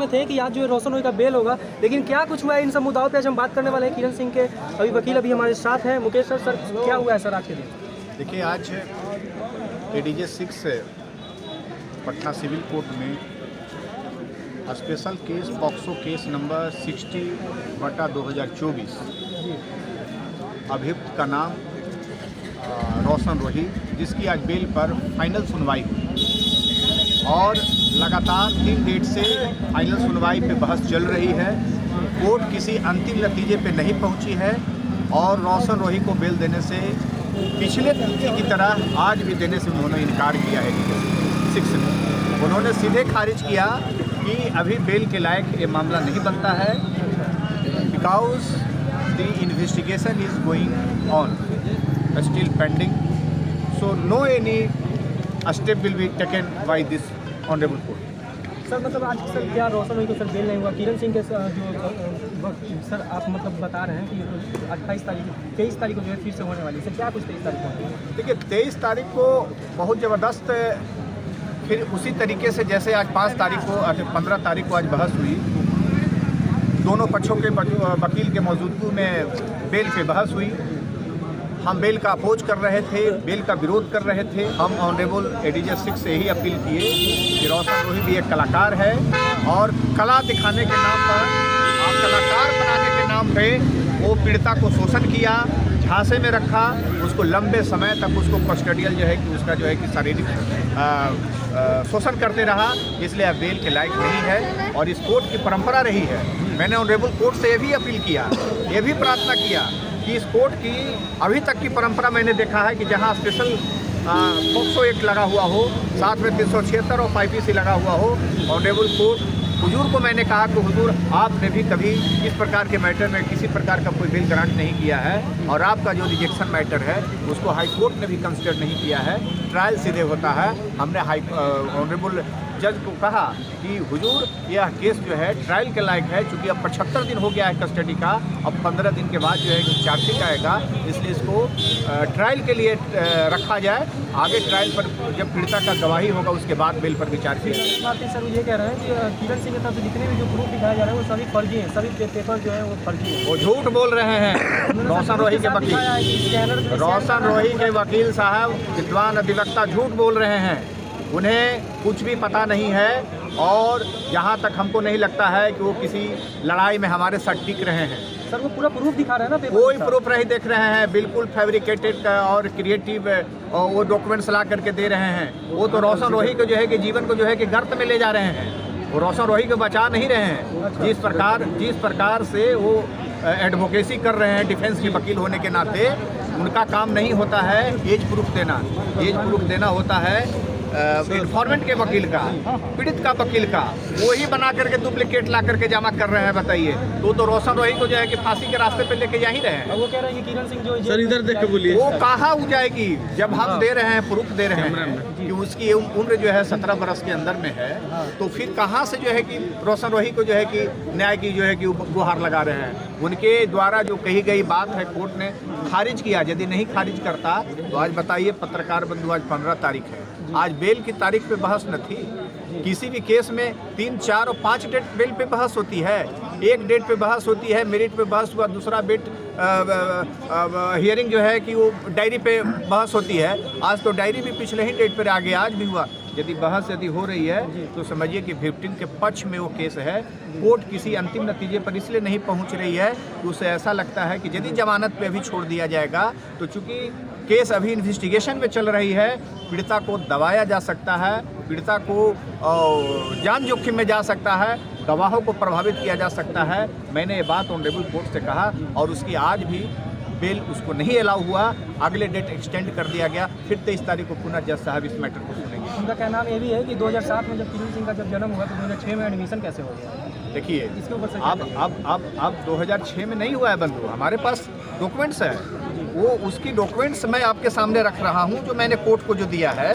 में थे कि आज जो है रोशन रोही का बेल होगा, लेकिन क्या कुछ हुआ है इन सब मुद्दाओं पे आज हम बात करने वाले हैं। किरण सिंह के अभी वकील अभी हमारे साथ हैं। मुकेश सर क्या हुआ है सर आज के दिन? देखिए, आज एडीजे 6 पटना सिविल कोर्ट में special case POCSO case number 60/2024 अभियुक्त का नाम रोशन रोही, जिसकी आज बेल पर फाइनल सुनवाई हुई और लगातार 3 डेट से फाइनल सुनवाई पे बहस चल रही है। कोर्ट किसी अंतिम नतीजे पे नहीं पहुंची है और रोशन रोही को बेल देने से पिछले तिथि की तरह आज भी देने से उन्होंने इनकार किया है। 6 ने उन्होंने सीधे खारिज किया कि अभी बेल के लायक ये मामला नहीं बनता है, because the investigation is going on still pending, so no any step will be taken by this honourable court. Sir मतलब आज सर क्या रोशन रोही को सर बेल नहीं हुआ? किरण सिंह के जो सर आप मतलब बता रहे हैं कि 23 तारीख को जो है फिर से होने वाली है, सर क्या कुछ 23 तारीख को? देखिए, 23 तारीख को बहुत ज़बरदस्त, फिर उसी तरीके से जैसे आज 5 तारीख को 15 तारीख को आज बहस हुई, दोनों पक्षों के वकील के मौजूदगी में बेल पे बहस हुई। हम बेल का अपोज कर रहे थे, बेल का विरोध कर रहे थे। हम ऑनरेबल एडीजे 6 से यही अपील किए कि रोशन रोही भी एक कलाकार है और कला दिखाने के नाम पर और कलाकार बनाने के नाम पे वो पीड़िता को शोषण किया, झांसे में रखा, उसको लंबे समय तक उसको कस्टडियल जो है कि उसका जो है कि शारीरिक शोषण करते रहा, इसलिए अब बेल के लायक नहीं है। और इस कोर्ट की परंपरा रही है, मैंने ऑनरेबल कोर्ट से ये भी अपील किया, ये भी प्रार्थना किया कि इस कोर्ट की अभी तक की परंपरा मैंने देखा है कि जहां स्पेशल पॉक्सो एक्ट लगा हुआ हो, साथ में 376 और 5PC लगा हुआ हो, ऑनरेबल कोर्ट हुजूर को मैंने कहा कि हुजूर आपने भी कभी इस प्रकार के मैटर में किसी प्रकार का कोई बेल ग्रांट नहीं किया है और आपका जो रिजेक्शन मैटर है उसको हाई कोर्ट ने भी कंसिडर नहीं किया है, ट्रायल सीधे होता है। हमने ऑनरेबल जज को कहा कि हुजूर यह केस जो है ट्रायल के लायक है, चूँकि अब 75 दिन हो गया है कस्टडी का, अब 15 दिन के बाद जो है कि चार्जशीट आएगा, इसलिए इसको ट्रायल के लिए रखा जाए। आगे ट्रायल पर जब पीड़िता का गवाही होगा उसके बाद बेल पर विचार किया जाएगा। सर ये कह रहे हैं कि किरण सिंह के तरफ से जितने भी जो प्रूफ दिखाए जा रहे हैं वो सभी फर्जी हैं, सभी पेपर जो है वो फर्जी है, वो झूठ बोल रहे हैं। रोशन रोही के वकील, रोशन रोही के वकील साहब विद्वान अधिवक्ता झूठ बोल रहे हैं, उन्हें कुछ भी पता नहीं है और यहाँ तक हमको नहीं लगता है कि वो किसी लड़ाई में हमारे साथ टिक रहे हैं। सर वो पूरा प्रूफ दिखा रहे हैं ना पेपर, कोई प्रूफ नहीं देख रहे हैं, बिल्कुल फैब्रिकेटेड और क्रिएटिव वो डॉक्यूमेंट्स ला करके दे रहे हैं। वो तो रोशन रोही को जो है कि जीवन को जो है कि गर्त में ले जा रहे हैं, वो रोशन रोही को बचा नहीं रहे हैं। जिस प्रकार से वो एडवोकेसी कर रहे हैं डिफेंस के वकील होने के नाते, उनका काम नहीं होता है एज प्रूफ देना। एज प्रूफ देना होता है इन्फॉर्मेंट के वकील का, पीड़ित का वकील का, वो ही बना करके डुप्लीकेट ला करके जमा कर रहे हैं। बताइए, तो रोशन रोही को जो है कि फांसी के रास्ते पे लेके जा ही रहे हैं। वो कह रहे हैं कि किरण सिंह जो सर इधर देख के बोलिए, वो कहाँ हो जाएगी जब हम दे रहे हैं, प्रूफ दे रहे हैं कि उसकी उम्र जो है 17 बरस के अंदर में है, तो फिर कहाँ से जो है कि रोशन रोही को जो है कि न्याय की जो है कि गुहार लगा रहे हैं। उनके द्वारा जो कही गई बात है कोर्ट ने खारिज किया। यदि नहीं खारिज करता तो आज बताइए, पत्रकार बंधु आज 15 तारीख है, आज बेल की तारीख पे बहस न थी। किसी भी केस में 3, 4 और 5 डेट बेल पे बहस होती है, एक डेट पे बहस होती है, मेरिट पे बहस हुआ, दूसरा डेट हियरिंग जो है कि वो डायरी पे बहस होती है। आज तो डायरी भी पिछले ही डेट पर आ गया, आज भी हुआ। यदि बहस हो रही है तो समझिए कि विक्टिम के पक्ष में वो केस है। कोर्ट किसी अंतिम नतीजे पर इसलिए नहीं पहुंच रही है कि उसे ऐसा लगता है कि यदि जमानत पे अभी छोड़ दिया जाएगा तो चूंकि केस अभी इन्वेस्टिगेशन में चल रही है, पीड़िता को दबाया जा सकता है, पीड़िता को जान जोखिम में जा सकता है, गवाहों को प्रभावित किया जा सकता है। मैंने ये बात ऑनरेबल कोर्ट से कहा और उसकी आज भी बेल उसको नहीं अलाउ हुआ, अगले डेट एक्सटेंड कर दिया गया। फिर 23 तारीख को पुनः जज साहब इस मैटर को सुनेंगे। उनका कहना ये भी है कि 2007 में जब किरण सिंह का जब जन्म हुआ तो 2006 में एडमिशन कैसे हो गया? देखिए, इसके ऊपर से अब 2006 में नहीं हुआ है बंधु, हमारे पास डॉक्यूमेंट्स है, वो उसकी डॉक्यूमेंट्स मैं आपके सामने रख रहा हूँ जो मैंने कोर्ट को जो दिया है।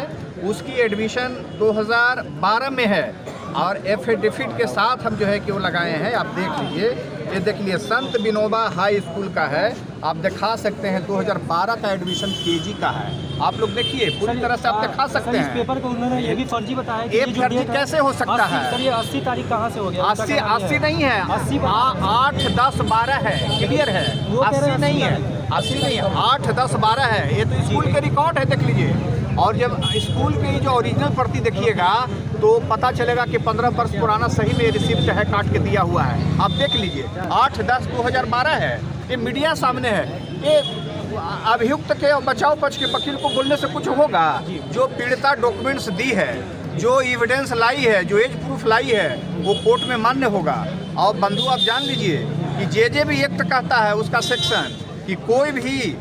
उसकी एडमिशन 2012 में है। और एफिडेविट के साथ हम जो है कि वो लगाए हैं। आप देख लीजिए, ये देख लीजिए संत विनोबा हाई स्कूल का है। आप दिखा सकते हैं 2012 का एडमिशन केजी का है। आप लोग देखिए पूरी तरह से आप दिखा सकते हैं। इस पेपर को उन्होंने ये भी फर्जी बताया कि ये फर्जी कैसे हो सकता है? सर ये 80 तारीख कहाँ से हो गया? 80 नहीं है, 80 8, 10, 12 है, क्लियर है। 80 नहीं है, 80 नहीं है, 8, 10, 12 है। ये तो स्कूल के रिकॉर्ड है, देख लीजिए। और जब स्कूल की जो ओरिजिनल प्रति देखिएगा तो पता चलेगा कि 15 वर्ष पुराना सही में रिसिप्ट है, काट के दिया हुआ है। आप देख लीजिए 8/10/2012 है। ये मीडिया सामने है। ये अभियुक्त के और बचाव पक्ष के वकील को बोलने से कुछ होगा? जो पीड़िता डॉक्यूमेंट्स दी है, जो एविडेंस लाई है, जो एज प्रूफ लाई है, वो कोर्ट में मान्य होगा। और बंधु आप जान लीजिए कि जे भी एक्ट कहता है उसका सेक्शन कि कोई भी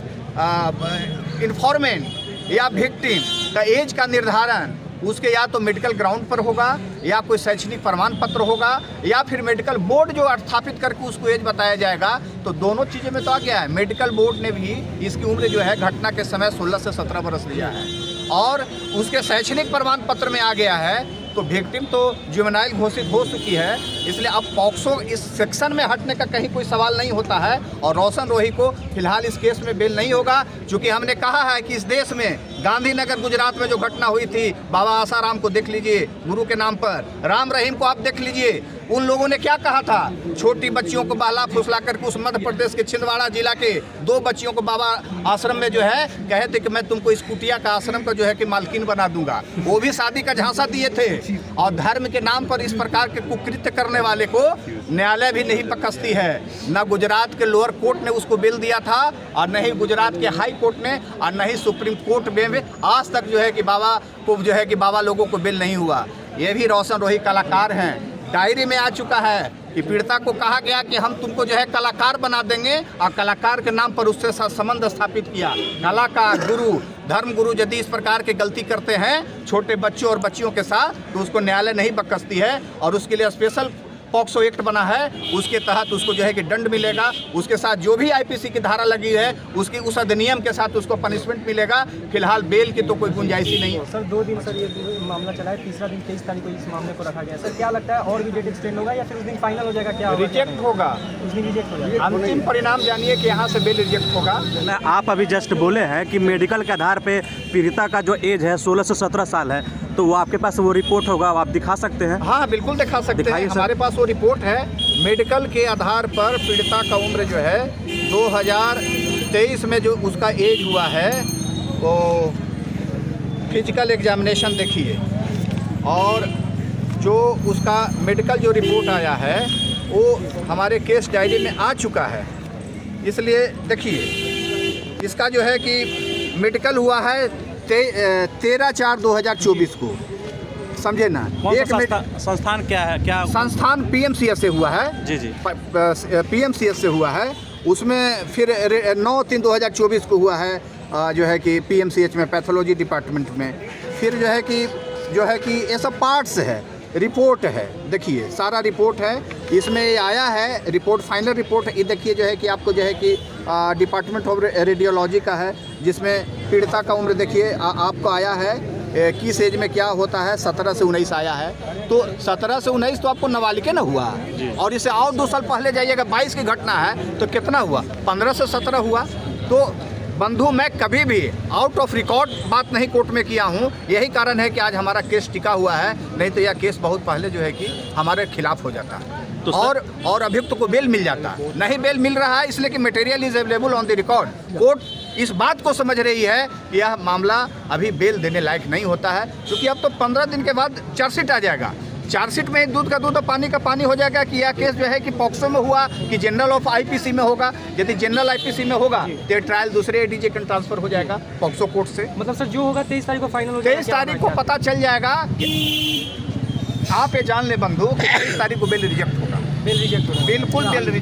इन्फॉर्मेंट या विक्टिम का एज का निर्धारण उसके या तो मेडिकल ग्राउंड पर होगा, या कोई शैक्षणिक प्रमाण पत्र होगा, या फिर मेडिकल बोर्ड जो स्थापित करके उसको एज बताया जाएगा। तो दोनों चीज़ों में तो आ गया है। मेडिकल बोर्ड ने भी इसकी उम्र जो है घटना के समय 16 से 17 वर्ष लिया है, और उसके शैक्षणिक प्रमाण पत्र में आ गया है। तो विक्टिम तो जुवेनाइल घोषित हो चुकी है, इसलिए अब पॉक्सो इस सेक्शन में हटने का कहीं कोई सवाल नहीं होता है। और रोशन रोही को फिलहाल इस केस में बेल नहीं होगा, क्योंकि हमने कहा है कि इस देश में गांधीनगर गुजरात में जो घटना हुई थी, बाबा आसाराम को देख लीजिए, गुरु के नाम पर राम रहीम को आप देख लीजिए, उन लोगों ने क्या कहा था? छोटी बच्चियों को बहला फुसला करके उस मध्य प्रदेश के छिंदवाड़ा जिला के 2 बच्चियों को बाबा आश्रम में जो है कहे थे कि मैं तुमको इस कुटिया का आश्रम का जो है कि मालकिन बना दूंगा। वो भी शादी का झांसा दिए थे। और धर्म के नाम पर इस प्रकार के कुकृत्य करने वाले को न्यायालय भी नहीं बख्शती है। न गुजरात के लोअर कोर्ट ने उसको बेल दिया था, और न ही गुजरात के हाई कोर्ट ने, और न ही सुप्रीम कोर्ट में आज तक जो है कि बाबा को जो है कि बाबा लोगों को बेल नहीं हुआ। ये भी रोशन रोही कलाकार हैं। डायरी में आ चुका है कि पीड़िता को कहा गया कि हम तुमको जो है कलाकार बना देंगे, और कलाकार के नाम पर उससे संबंध स्थापित किया। कलाकार, गुरु, धर्म गुरु यदि इस प्रकार की गलती करते हैं छोटे बच्चों और बच्चियों के साथ, तो उसको न्यायालय नहीं बख्शती है। और उसके लिए स्पेशल पॉक्सो एक्ट बना है, उसके तहत उसको जो है कि दंड मिलेगा। उसके साथ जो भी आईपीसी की धारा लगी है उसकी उस अधिनियम के साथ उसको पनिशमेंट मिलेगा। फिलहाल बेल की तो कोई गुंजाइश ही नहीं है। सर 2 दिन सर ये मामला चला है, तीसरा दिन 23 तारीख को इस मामले को रखा गया। सर क्या लगता है और भी डेट एक्सटेंड होगा या फिर उस दिन फाइनल हो जाएगा? क्या रिजेक्ट होगा? उस दिन रिजेक्ट हो जाएगा। अंतिम परिणाम जानिए कि यहाँ से बेल रिजेक्ट होगा। आप अभी जस्ट बोले हैं कि मेडिकल के आधार पे पीड़िता का जो एज है 16 से 17 साल है, तो वो आपके पास वो रिपोर्ट होगा, आप दिखा सकते हैं? हाँ बिल्कुल दिखा सकते हैं, हमारे पास वो रिपोर्ट है। मेडिकल के आधार पर पीड़िता का उम्र जो है 2023 में जो उसका एज हुआ है, वो फिजिकल एग्जामिनेशन देखिए, और जो उसका मेडिकल जो रिपोर्ट आया है वो हमारे केस डायरी में आ चुका है। इसलिए देखिए इसका जो है कि मेडिकल हुआ है 13/4/2024 को, समझे ना। एक संस्थान क्या है? क्या संस्थान पीएमसीएच से हुआ है? जी जी, पीएमसीएच से हुआ है। उसमें फिर 9/3/2024 को हुआ है जो है कि पीएमसीएच में पैथोलॉजी डिपार्टमेंट में। फिर जो है कि ये सब पार्ट्स है, रिपोर्ट है, देखिए सारा रिपोर्ट है। इसमें ये आया है रिपोर्ट, फाइनल रिपोर्ट ये देखिए जो है कि आपको जो है कि डिपार्टमेंट ऑफ रेडियोलॉजी का है, जिसमें पीड़िता का उम्र देखिए आपको आया है किस एज में क्या होता है, 17 से 19 आया है। तो 17 से 19 तो आपको नाबालिग ना हुआ, और इसे और 2 साल पहले जाइएगा, 22 की घटना है तो कितना हुआ? 15 से 17 हुआ। तो बंधु मैं कभी भी आउट ऑफ रिकॉर्ड बात नहीं कोर्ट में किया हूँ। यही कारण है कि आज हमारा केस टिका हुआ है, नहीं तो यह केस बहुत पहले जो है कि हमारे खिलाफ हो जाता है, तो और अभियुक्त को बेल मिल जाता। नहीं बेल मिल रहा है इसलिए कि material is available on the record. Court इस बात को समझ रही है कि यह मामला अभी बेल देने लायक नहीं होता है, क्योंकि अब तो 15 दिन के बाद चार्जशीट आ जाएगा। चार्जशीट में दूध का दूध और पानी का पानी हो जाएगा कि यह केस जो है कि पॉक्सो में हुआ कि जनरल ऑफ आईपीसी में होगा। यदि जनरल आईपीसी में होगा तो ट्रायल दूसरे एडीजे के ट्रांसफर हो जाएगा पॉक्सो कोर्ट से। मतलब सर जो होगा 23 तारीख को फाइनल हो जाएगा? 23 तारीख को पता चल जाएगा। आप ये जान ले बंधु कि 23 तारीख को बेल रिजेक्ट होगा। बेल रिजेक्ट होगा? बिल्कुल बेल रिजेक्ट।